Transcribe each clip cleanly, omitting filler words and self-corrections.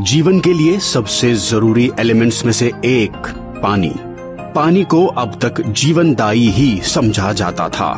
जीवन के लिए सबसे जरूरी एलिमेंट्स में से एक पानी। पानी को अब तक जीवनदायी ही समझा जाता था,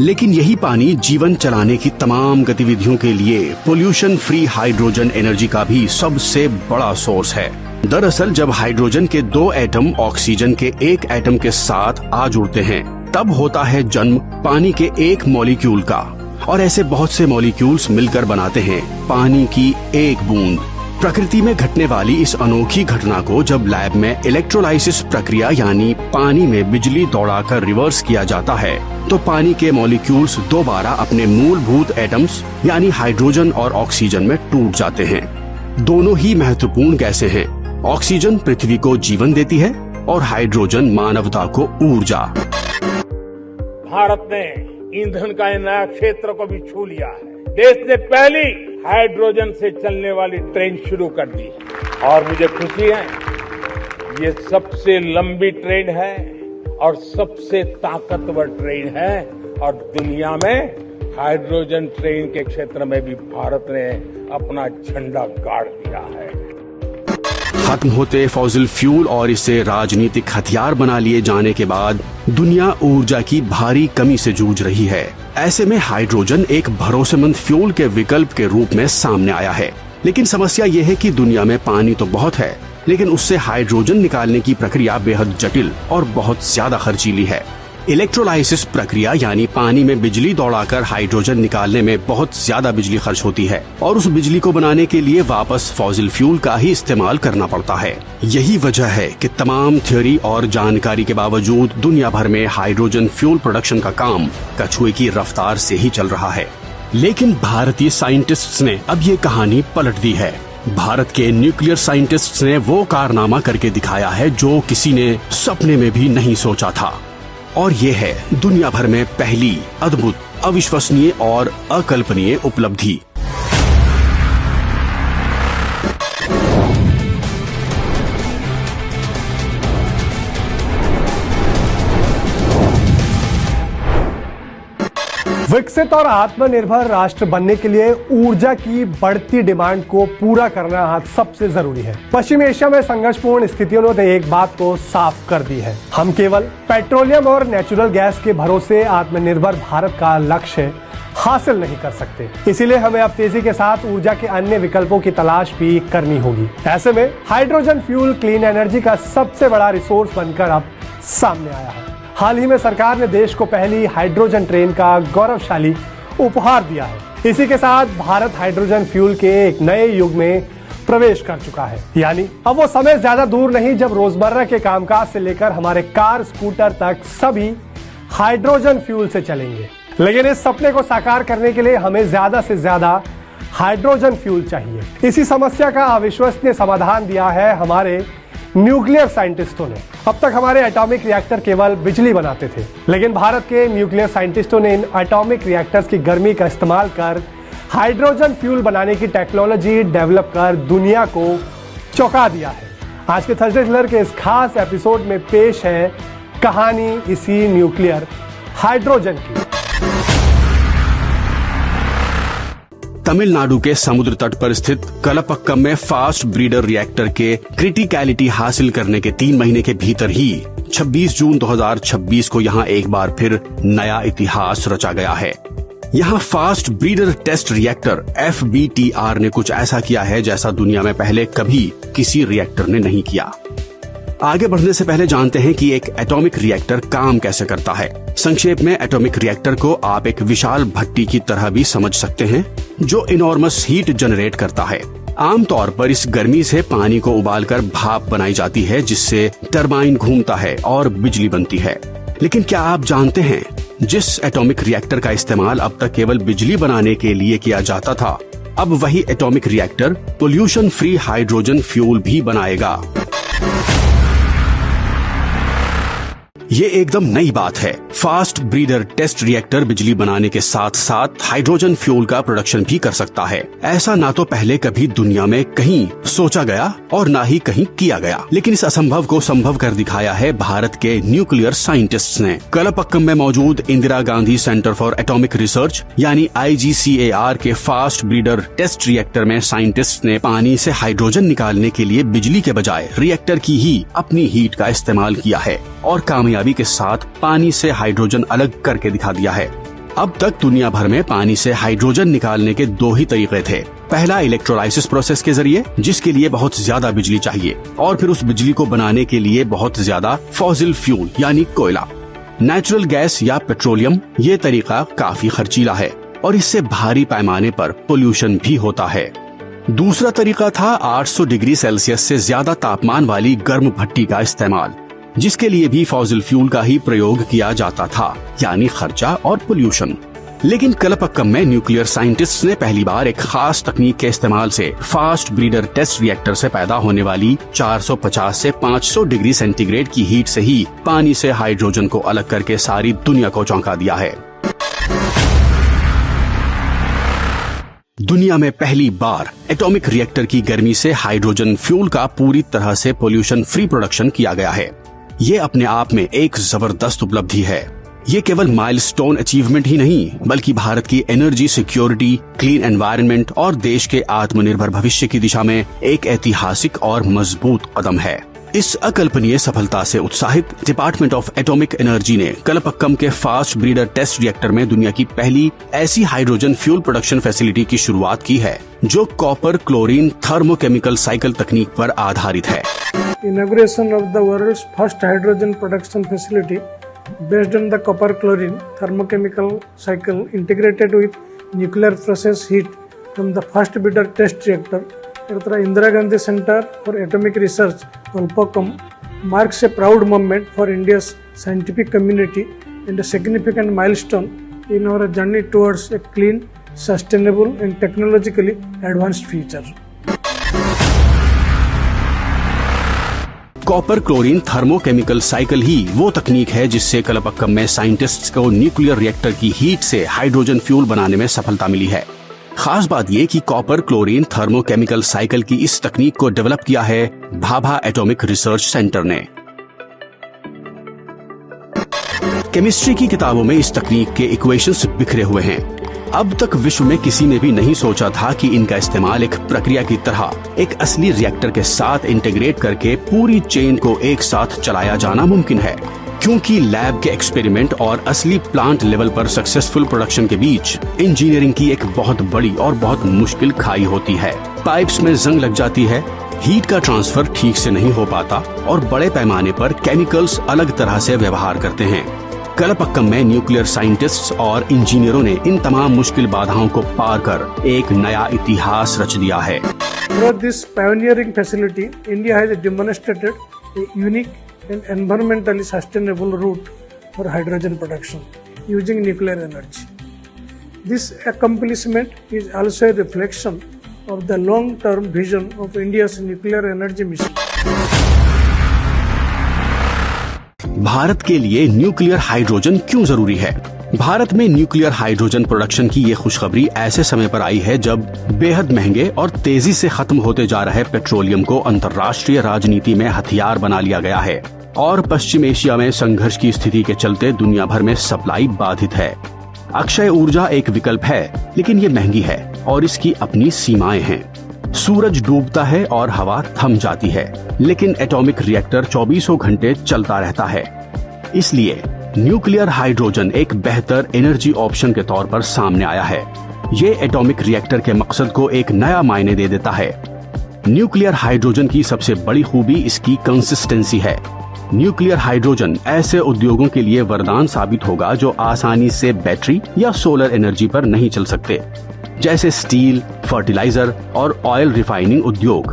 लेकिन यही पानी जीवन चलाने की तमाम गतिविधियों के लिए पोल्यूशन फ्री हाइड्रोजन एनर्जी का भी सबसे बड़ा सोर्स है। दरअसल जब हाइड्रोजन के 2 एटम ऑक्सीजन के 1 एटम के साथ आ जुड़ते हैं, तब होता है जन्म पानी के एक मॉलिक्यूल का, और ऐसे बहुत से मॉलिक्यूल्स मिलकर बनाते हैं पानी की एक बूंद। प्रकृति में घटने वाली इस अनोखी घटना को जब लैब में इलेक्ट्रोलाइसिस प्रक्रिया यानी पानी में बिजली दौड़ाकर रिवर्स किया जाता है, तो पानी के मॉलिक्यूल्स दोबारा अपने मूलभूत एटम्स यानी हाइड्रोजन और ऑक्सीजन में टूट जाते हैं। दोनों ही महत्वपूर्ण गैसें हैं। ऑक्सीजन पृथ्वी को जीवन देती है और हाइड्रोजन मानवता को ऊर्जा। भारत ने ईंधन का नया क्षेत्र को भी छू लिया है। देश ने पहली हाइड्रोजन से चलने वाली ट्रेन शुरू कर दी और मुझे खुशी है, ये सबसे लंबी ट्रेन है और सबसे ताकतवर ट्रेन है, और दुनिया में हाइड्रोजन ट्रेन के क्षेत्र में भी भारत ने अपना झंडा गाड़ दिया है। खत्म होते फॉसिल फ्यूल और इसे राजनीतिक हथियार बना लिए जाने के बाद दुनिया ऊर्जा की भारी कमी से जूझ रही है। ऐसे में हाइड्रोजन एक भरोसेमंद फ्यूल के विकल्प के रूप में सामने आया है। लेकिन समस्या यह है कि दुनिया में पानी तो बहुत है, लेकिन उससे हाइड्रोजन निकालने की प्रक्रिया बेहद जटिल और बहुत ज्यादा खर्चीली है। इलेक्ट्रोलाइसिस प्रक्रिया यानी पानी में बिजली दौड़ाकर हाइड्रोजन निकालने में बहुत ज्यादा बिजली खर्च होती है, और उस बिजली को बनाने के लिए वापस फॉसिल फ्यूल का ही इस्तेमाल करना पड़ता है। यही वजह है कि तमाम थ्योरी और जानकारी के बावजूद दुनिया भर में हाइड्रोजन फ्यूल प्रोडक्शन का काम कछुए की रफ्तार से ही चल रहा है। लेकिन भारतीय साइंटिस्ट्स ने अब ये कहानी पलट दी है। भारत के न्यूक्लियर साइंटिस्ट्स ने वो कारनामा करके दिखाया है जो किसी ने सपने में भी नहीं सोचा था, और ये है दुनिया भर में पहली अद्भुत, अविश्वसनीय और अकल्पनीय उपलब्धि। विकसित और आत्मनिर्भर राष्ट्र बनने के लिए ऊर्जा की बढ़ती डिमांड को पूरा करना आज सबसे जरूरी है। पश्चिम एशिया में संघर्षपूर्ण स्थितियों ने एक बात को साफ कर दी है, हम केवल पेट्रोलियम और नेचुरल गैस के भरोसे आत्मनिर्भर भारत का लक्ष्य हासिल नहीं कर सकते। इसीलिए हमें अब तेजी के साथ ऊर्जा के अन्य विकल्पों की तलाश भी करनी होगी। ऐसे में हाइड्रोजन फ्यूल क्लीन एनर्जी का सबसे बड़ा रिसोर्स बनकर अब सामने आया है। हाल ही में सरकार ने देश को पहली हाइड्रोजन ट्रेन का गौरवशाली उपहार दिया है। इसी के साथ भारत हाइड्रोजन फ्यूल के एक नए युग में प्रवेश कर चुका है। यानी अब वो समय ज्यादा दूर नहीं जब रोजमर्रा के कामकाज से लेकर हमारे कार स्कूटर तक सभी हाइड्रोजन फ्यूल से चलेंगे। लेकिन इस सपने को साकार करने के लिए हमें ज्यादा से ज्यादा हाइड्रोजन फ्यूल चाहिए। इसी समस्या का अविश्वसनीय समाधान दिया है हमारे न्यूक्लियर साइंटिस्टों ने। अब तक हमारे एटॉमिक रिएक्टर केवल बिजली बनाते थे, लेकिन भारत के न्यूक्लियर साइंटिस्टों ने इन एटॉमिक रिएक्टर्स की गर्मी का इस्तेमाल कर हाइड्रोजन फ्यूल बनाने की टेक्नोलॉजी डेवलप कर दुनिया को चौंका दिया है। आज के थर्सडे थ्रिलर के इस खास एपिसोड में पेश है कहानी इसी न्यूक्लियर हाइड्रोजन की। तमिलनाडु के समुद्र तट पर स्थित कलपक्कम में फास्ट ब्रीडर रिएक्टर के क्रिटिकलिटी हासिल करने के 3 महीने के भीतर ही 26 जून 2026 को यहाँ एक बार फिर नया इतिहास रचा गया है। यहाँ fast breeder test reactor FBTR ने कुछ ऐसा किया है जैसा दुनिया में पहले कभी किसी रिएक्टर ने नहीं किया। आगे बढ़ने से पहले जानते हैं कि एक एटॉमिक रिएक्टर काम कैसे करता है। संक्षेप में एटॉमिक रिएक्टर को आप एक विशाल भट्टी की तरह भी समझ सकते हैं जो इनॉर्मस हीट जनरेट करता है। आमतौर पर इस गर्मी से पानी को उबालकर भाप बनाई जाती है, जिससे टरबाइन घूमता है और बिजली बनती है। लेकिन क्या आप जानते हैं, जिस एटॉमिक रिएक्टर का इस्तेमाल अब तक केवल बिजली बनाने के लिए किया जाता था, अब वही atomic reactor pollution free hydrogen fuel भी बनाएगा। ये एकदम नई बात है। फास्ट ब्रीडर टेस्ट रिएक्टर बिजली बनाने के साथ साथ हाइड्रोजन फ्यूल का प्रोडक्शन भी कर सकता है। ऐसा ना तो पहले कभी दुनिया में कहीं सोचा गया और ना ही कहीं किया गया, लेकिन इस असंभव को संभव कर दिखाया है भारत के न्यूक्लियर साइंटिस्ट्स ने। कलपक्कम में मौजूद Indira Gandhi centre for atomic research यानी IGCAR के फास्ट ब्रीडर टेस्ट रिएक्टर में साइंटिस्ट ने पानी से हाइड्रोजन निकालने के लिए बिजली के बजाय रिएक्टर की ही अपनी हीट का इस्तेमाल किया है और कामयाबी के साथ पानी से हाइड्रोजन अलग करके दिखा दिया है। अब तक दुनिया भर में पानी से हाइड्रोजन निकालने के दो ही तरीके थे। पहला इलेक्ट्रोलाइसिस प्रोसेस के जरिए, जिसके लिए बहुत ज्यादा बिजली चाहिए, और फिर उस बिजली को बनाने के लिए बहुत ज्यादा फॉसिल फ्यूल यानी कोयला, नेचुरल गैस या पेट्रोलियम। ये तरीका काफी खर्चीला है और इससे भारी पैमाने पर पोल्यूशन भी होता है। दूसरा तरीका था 800 डिग्री सेल्सियस से ज्यादा तापमान वाली गर्म भट्टी का इस्तेमाल, जिसके लिए भी फॉसिल फ्यूल का ही प्रयोग किया जाता था, यानी खर्चा और पोल्यूशन। लेकिन कलपक्कम में न्यूक्लियर साइंटिस्ट्स ने पहली बार एक खास तकनीक के इस्तेमाल से फास्ट ब्रीडर टेस्ट रिएक्टर से पैदा होने वाली 450 से 500 डिग्री सेंटीग्रेड की हीट से ही पानी से हाइड्रोजन को अलग करके सारी दुनिया को चौंका दिया है। दुनिया में पहली बार एटॉमिक रिएक्टर की गर्मी से हाइड्रोजन फ्यूल का पूरी तरह से पोल्यूशन फ्री प्रोडक्शन किया गया है। ये अपने आप में एक जबरदस्त उपलब्धि है। ये केवल माइलस्टोन अचीवमेंट ही नहीं, बल्कि भारत की एनर्जी सिक्योरिटी, क्लीन एनवायरनमेंट और देश के आत्मनिर्भर भविष्य की दिशा में एक ऐतिहासिक और मजबूत कदम है। इस अकल्पनीय सफलता से उत्साहित डिपार्टमेंट ऑफ एटॉमिक एनर्जी ने कलपक्कम के फास्ट ब्रीडर टेस्ट रिएक्टर में दुनिया की पहली ऐसी हाइड्रोजन फ्यूल प्रोडक्शन फैसिलिटी की शुरुआत की है, जो कॉपर क्लोरीन थर्मोकेमिकल साइकिल तकनीक पर आधारित है। Inauguration of the world's first hydrogen production facility based on the copper chlorine thermochemical cycle integrated with nuclear process heat from the first breeder test reactor at the Indira Gandhi Center for Atomic Research, Kalpakkam, marks a proud moment for India's scientific community and a significant milestone in our journey towards a clean, sustainable and technologically advanced future. Copper chlorine thermochemical cycle ही वो तकनीक है जिससे कलपक्कम में scientists को nuclear reactor की heat से hydrogen fuel बनाने में सफलता मिली है। खास बात ये कि कॉपर क्लोरीन थर्मोकेमिकल साइकिल की इस तकनीक को डेवलप किया है भाभा एटॉमिक रिसर्च सेंटर ने। केमिस्ट्री की किताबों में इस तकनीक के इक्वेशंस बिखरे हुए हैं। अब तक विश्व में किसी ने भी नहीं सोचा था कि इनका इस्तेमाल एक प्रक्रिया की तरह एक असली रिएक्टर के साथ इंटीग्रेट करके पूरी चेन को एक साथ चलाया जाना मुमकिन है, क्योंकि लैब के एक्सपेरिमेंट और असली प्लांट लेवल पर सक्सेसफुल प्रोडक्शन के बीच इंजीनियरिंग की एक बहुत बड़ी और बहुत मुश्किल खाई होती है। पाइप्स में जंग लग जाती है, हीट का ट्रांसफर ठीक से नहीं हो पाता और बड़े पैमाने पर केमिकल्स अलग तरह से व्यवहार करते हैं। कलपक्कम में न्यूक्लियर साइंटिस्ट्स और इंजीनियरों ने इन तमाम मुश्किल बाधाओं को पार कर एक नया इतिहास रच दिया है। Through this pioneering facility, India has demonstrated a unique and environmentally sustainable route for hydrogen production using nuclear energy. This accomplishment is also a reflection of the long-term vision of India's nuclear energy mission. Bharat के लिए nuclear hydrogen क्यों जरूरी है? भारत में nuclear hydrogen production की ये खुशखबरी ऐसे समय पर आई है जब बेहद महंगे और तेजी से खत्म होते जा रहे पेट्रोलियम को अंतर्राष्ट्रीय राजनीति में हथियार बना लिया गया है और पश्चिम एशिया में संघर्ष की स्थिति के चलते दुनिया भर में सप्लाई बाधित है। अक्षय ऊर्जा एक विकल्प है, लेकिन ये महंगी है और इसकी अपनी सीमाएं हैं। सूरज डूबता है और हवा थम जाती है, लेकिन एटॉमिक रिएक्टर 24 घंटे चलता रहता है। इसलिए न्यूक्लियर हाइड्रोजन एक बेहतर एनर्जी ऑप्शन के तौर पर सामने आया है। ये एटॉमिक रिएक्टर के मकसद को एक नया मायने दे देता है। न्यूक्लियर हाइड्रोजन की सबसे बड़ी खूबी इसकी कंसिस्टेंसी है। न्यूक्लियर हाइड्रोजन ऐसे उद्योगों के लिए वरदान साबित होगा जो आसानी से बैटरी या सोलर एनर्जी पर नहीं चल सकते, जैसे स्टील, फर्टिलाइजर और ऑयल रिफाइनिंग उद्योग।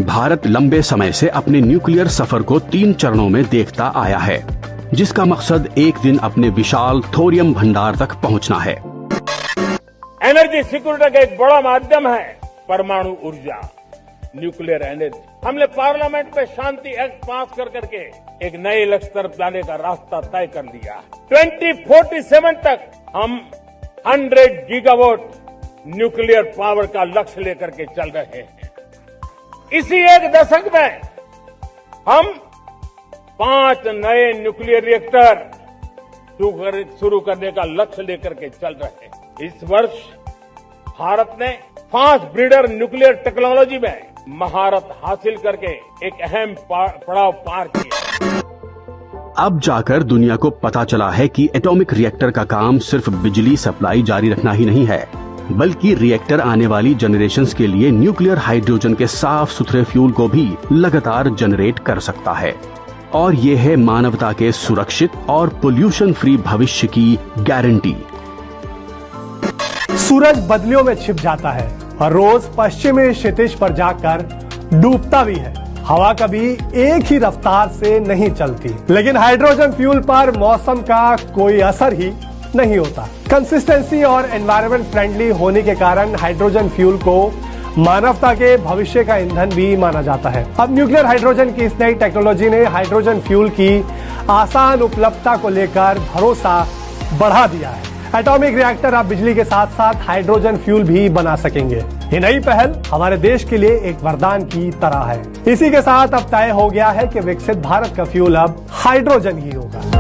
भारत लंबे समय से अपने न्यूक्लियर सफर को 3 चरणों में देखता आया है, जिसका मकसद एक दिन अपने विशाल थोरियम भंडार तक पहुंचना है। एनर्जी सिक्योरिटी का एक बड़ा माध्यम है परमाणु ऊर्जा। Nuclear energy. हमने पार्लियामेंट में शांति एक्ट पास कर करके एक नए लक्ष्य तरफ जाने का रास्ता तय कर लिया। 2047 तक हम 100 गीगावाट न्यूक्लियर पावर का लक्ष्य लेकर के चल रहे हैं। इसी एक दशक में हम 5 नए न्यूक्लियर रिएक्टर शुरू करने का लक्ष्य लेकर के चल रहे हैं। इस वर्ष भारत ने फास्ट ब्रीडर न्यूक्लियर टेक्नोलॉजी में महारत हासिल करके एक अहम पड़ाव पार किया। अब जाकर दुनिया को पता चला है कि एटॉमिक रिएक्टर का काम सिर्फ बिजली सप्लाई जारी रखना ही नहीं है, बल्कि रिएक्टर आने वाली जनरेशंस के लिए न्यूक्लियर हाइड्रोजन के साफ सुथरे फ्यूल को भी लगातार जनरेट कर सकता है। और ये है मानवता के सुरक्षित और पोल्यूशन फ्री भविष्य की गारंटी। सूरज बदलियों में छिप जाता है और रोज पश्चिमी क्षितिज पर जाकर डूबता भी है। हवा कभी एक ही रफ्तार से नहीं चलती, लेकिन हाइड्रोजन फ्यूल पर मौसम का कोई असर ही नहीं होता। कंसिस्टेंसी और एनवायरनमेंट फ्रेंडली होने के कारण हाइड्रोजन फ्यूल को मानवता के भविष्य का ईंधन भी माना जाता है। अब न्यूक्लियर हाइड्रोजन की इस नई टेक्नोलॉजी ने हाइड्रोजन फ्यूल की आसान उपलब्धता को लेकर भरोसा बढ़ा दिया है। एटॉमिक रिएक्टर अब बिजली के साथ साथ हाइड्रोजन फ्यूल भी बना सकेंगे। ये नई पहल हमारे देश के लिए एक वरदान की तरह है। इसी के साथ अब तय हो गया है कि विकसित भारत का फ्यूल अब हाइड्रोजन ही होगा।